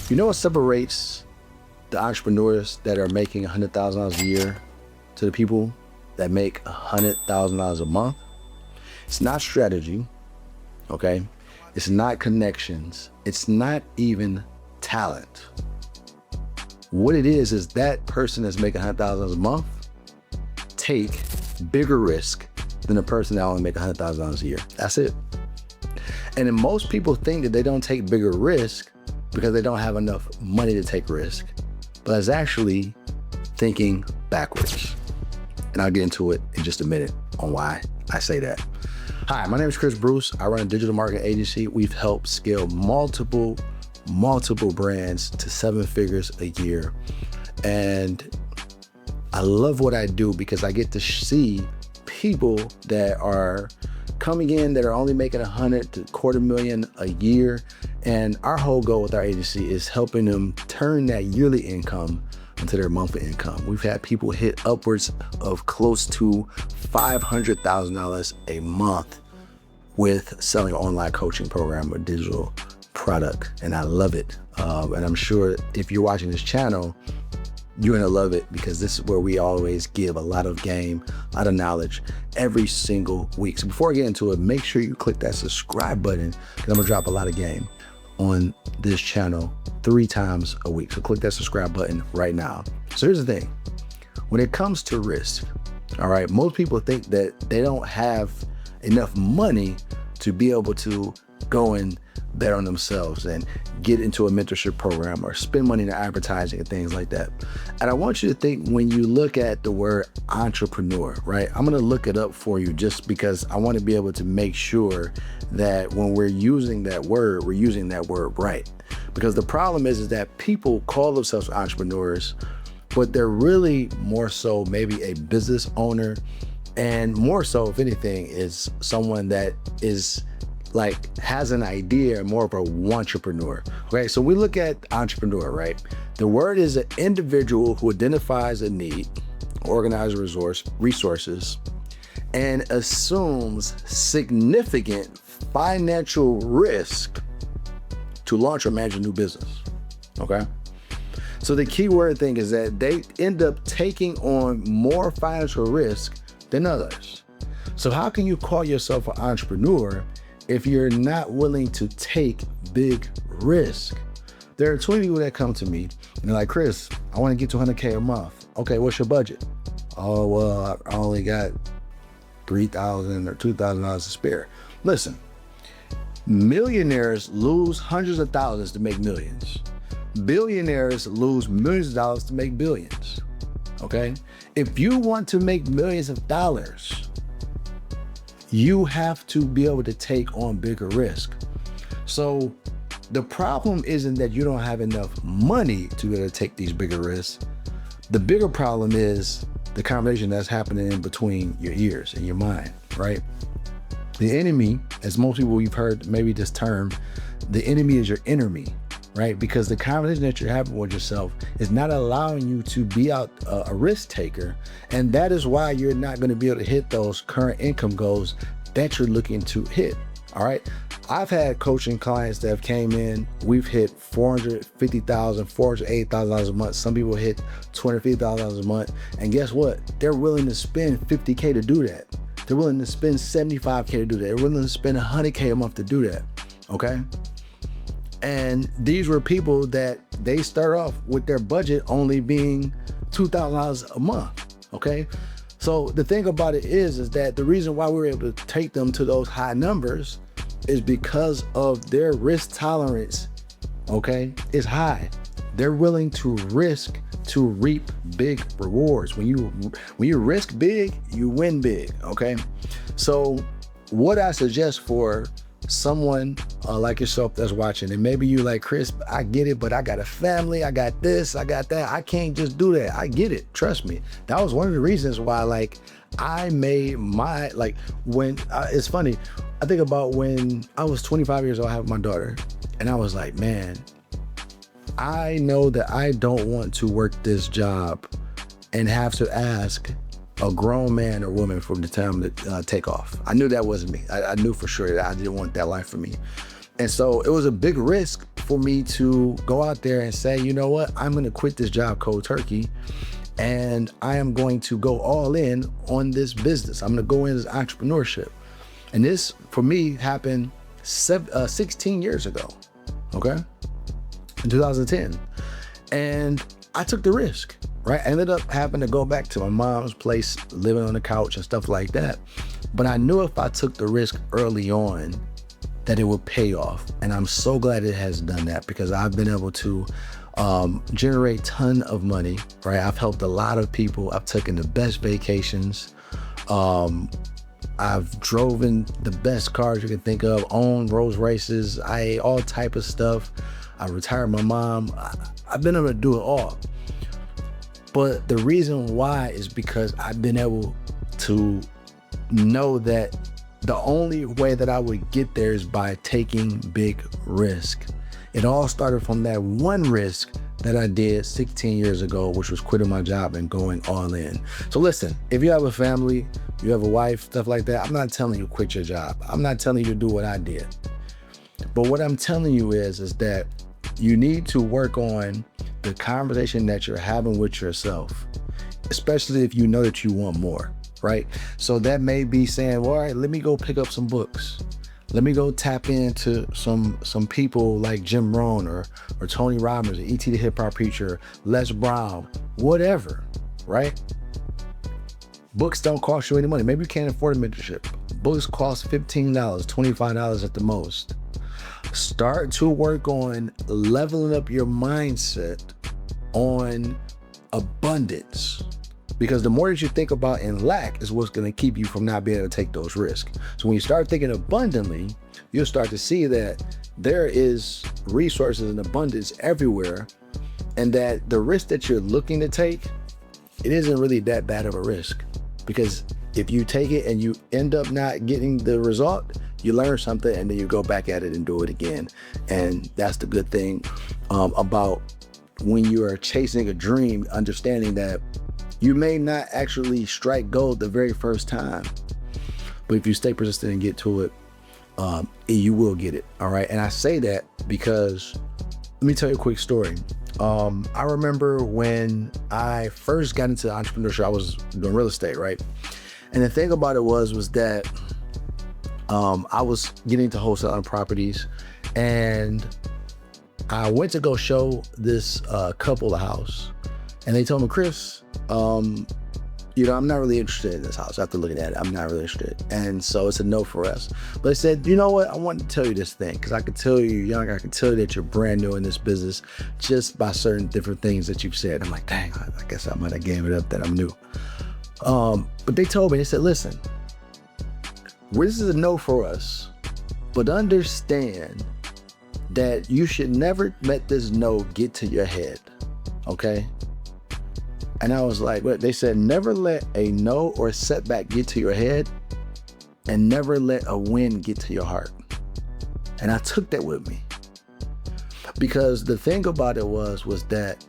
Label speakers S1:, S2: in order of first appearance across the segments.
S1: You know what separates the entrepreneurs that are making $100,000 a year to the people that make $100,000 a month? It's not strategy, okay? It's not connections. It's not even talent. What it is that person that's making $100,000 a month take bigger risk than the person that only make $100,000 a year. That's it. And then most people think that they don't take bigger risk because they don't have enough money to take risk, but it's actually thinking backwards. And I'll get into it in just a minute on why I say that. Hi, my name is Chris Bruce. I run a digital marketing agency. We've helped scale multiple brands to 7 figures a year. And I love what I do because I get to see people that are coming in that are only making $100,000 to $250,000 a year. And our whole goal with our agency is helping them turn that yearly income into their monthly income. We've had people hit upwards of close to $500,000 a month with selling an online coaching program or digital product. And I love it. And I'm sure if you're watching this channel, you're gonna love it because this is where we always give a lot of game, a lot of knowledge every single week. So before I get into it, make sure you click that subscribe button because I'm gonna drop a lot of game on this channel 3 times a week. So click that subscribe button right now. So here's the thing. When it comes to risk, all right, most people think that they don't have enough money to be able to go and bet on themselves and get into a mentorship program or spend money in advertising and things like that. And I want you to think when you look at the word entrepreneur, right? I'm gonna look it up for you just because I want to be able to make sure that when we're using that word, we're using that word right. Because the problem is that people call themselves entrepreneurs, but they're really more so maybe a business owner, and more so, if anything, is someone that is like has an idea, more of a wantrepreneur. Okay, so we look at entrepreneur, right? The word is an individual who identifies a need, organizes resources, and assumes significant financial risk to launch or manage a new business. Okay, so the key word thing is that they end up taking on more financial risk than others. So how can you call yourself an entrepreneur if you're not willing to take big risk? There are 20 people that come to me and they're like, Chris, I want to get to 100K a month. Okay, what's your budget? Oh, well, I only got $3,000 or $2,000 to spare. Listen, millionaires lose hundreds of thousands to make millions. Billionaires lose millions of dollars to make billions. Okay? If you want to make millions of dollars, you have to be able to take on bigger risk. So the problem isn't that you don't have enough money to be able to take these bigger risks. The bigger problem is the conversation that's happening in between your ears and your mind, right? The enemy, as most people you've heard maybe this term, the enemy is your enemy, right? Because the conversation that you're having with yourself is not allowing you to be out a risk taker. And that is why you're not going to be able to hit those current income goals that you're looking to hit. All right. I've had coaching clients that have came in. We've hit $450,000, $480,000 a month. Some people hit $250,000 a month. And guess what? They're willing to spend $50K to do that. They're willing to spend $75K to do that. They're willing to spend $100K a month to do that. Okay. And these were people that they start off with their budget only being $2,000 a month, okay? So the thing about it is that the reason why we were able to take them to those high numbers is because of their risk tolerance, okay, is high. They're willing to risk to reap big rewards. When you risk big, you win big, okay? So what I suggest for someone like yourself that's watching, and maybe you like, Chris, I get it, but I got a family, I got this, I got that, I can't just do that. I get it, trust me. That was one of the reasons why, like, I made my, like, when it's funny, I think about when I was 25 years old, I had my daughter, and I was like, man, I know that I don't want to work this job and have to ask a grown man or woman from the time to take off. I knew that wasn't me. I knew for sure that I didn't want that life for me. And so it was a big risk for me to go out there and say, you know what, I'm going to quit this job cold turkey and I am going to go all in on this business. I'm going to go into entrepreneurship. And this, for me, happened 16 years ago, okay, in 2010. And I took the risk, right? I ended up having to go back to my mom's place, living on the couch and stuff like that. But I knew if I took the risk early on, that it would pay off. And I'm so glad it has done that, because I've been able to generate a ton of money, right? I've helped a lot of people. I've taken the best vacations. I've driven the best cars you can think of, owned Rolls Royces, all type of stuff. I retired my mom. I've been able to do it all. But the reason why is because I've been able to know that the only way that I would get there is by taking big risk. It all started from that one risk that I did 16 years ago, which was quitting my job and going all in. So listen, if you have a family, you have a wife, stuff like that, I'm not telling you quit your job. I'm not telling you to do what I did. But what I'm telling you is that you need to work on the conversation that you're having with yourself, especially if you know that you want more, right? So that may be saying, well, all right, let me go pick up some books. Let me go tap into some people like Jim Rohn or Tony Robbins, or E.T. the Hip Hop Preacher, Les Brown, whatever, right? Books don't cost you any money. Maybe you can't afford a mentorship. Books cost $15, $25 at the most. Start to work on leveling up your mindset on abundance, because the more that you think about in lack is what's going to keep you from not being able to take those risks. So when you start thinking abundantly, you'll start to see that there is resources and abundance everywhere, and that the risk that you're looking to take, it isn't really that bad of a risk, because if you take it and you end up not getting the result, you learn something and then you go back at it and do it again. And that's the good thing about when you are chasing a dream, understanding that you may not actually strike gold the very first time, but if you stay persistent and get to it, you will get it. All right. And I say that because, let me tell you a quick story. I remember when I first got into entrepreneurship, I was doing real estate, right? And the thing about it was that I was getting to wholesaling properties, and I went to go show this couple a house, and they told me, Chris, you know, I'm not really interested in this house. After looking at it, I'm not really interested. And so it's a no for us. But I said, you know what? I want to tell you this thing, because I could tell you're young. I can tell you that you're brand new in this business just by certain different things that you've said. I'm like, dang, I guess I might have gave it up that I'm new. But they told me, they said, listen, this is a no for us, but understand that you should never let this no get to your head, okay? And I was like, what? They said, never let a no or a setback get to your head, and never let a win get to your heart. And I took that with me, because the thing about it was that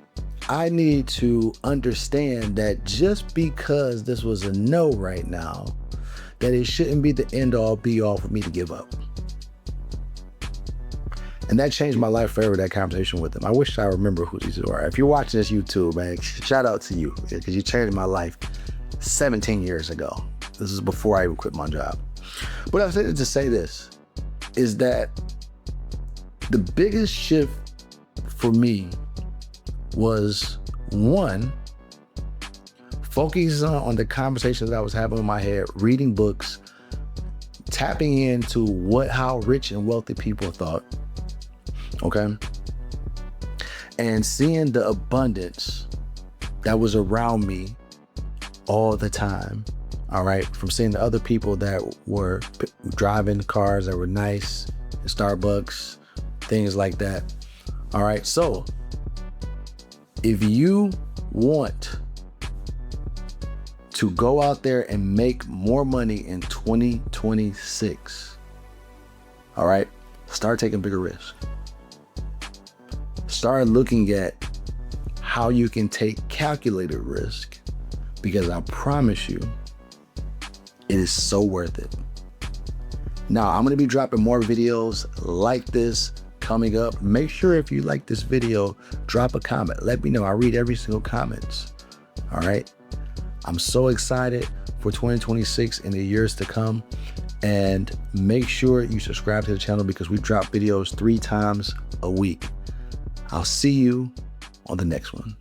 S1: I need to understand that just because this was a no right now, that it shouldn't be the end all be all for me to give up. And that changed my life forever, that conversation with them. I wish I remember who these were. If you're watching this YouTube, man, shout out to you, because you changed my life 17 years ago. This is before I even quit my job. But I said to say this, is that the biggest shift for me was, one, focusing on the conversations that I was having in my head, reading books, tapping into how rich and wealthy people thought, okay? And seeing the abundance that was around me all the time, all right? From seeing the other people that were driving cars that were nice, Starbucks, things like that, all right? So if you want to go out there and make more money in 2026, all right, start taking bigger risks. Start looking at how you can take calculated risk, because I promise you, it is so worth it. Now, I'm going to be dropping more videos like this coming up. Make sure if you like this video, drop a comment. Let me know. I read every single comment. All right. I'm so excited for 2026 and the years to come. And make sure you subscribe to the channel because we drop videos 3 times a week. I'll see you on the next one.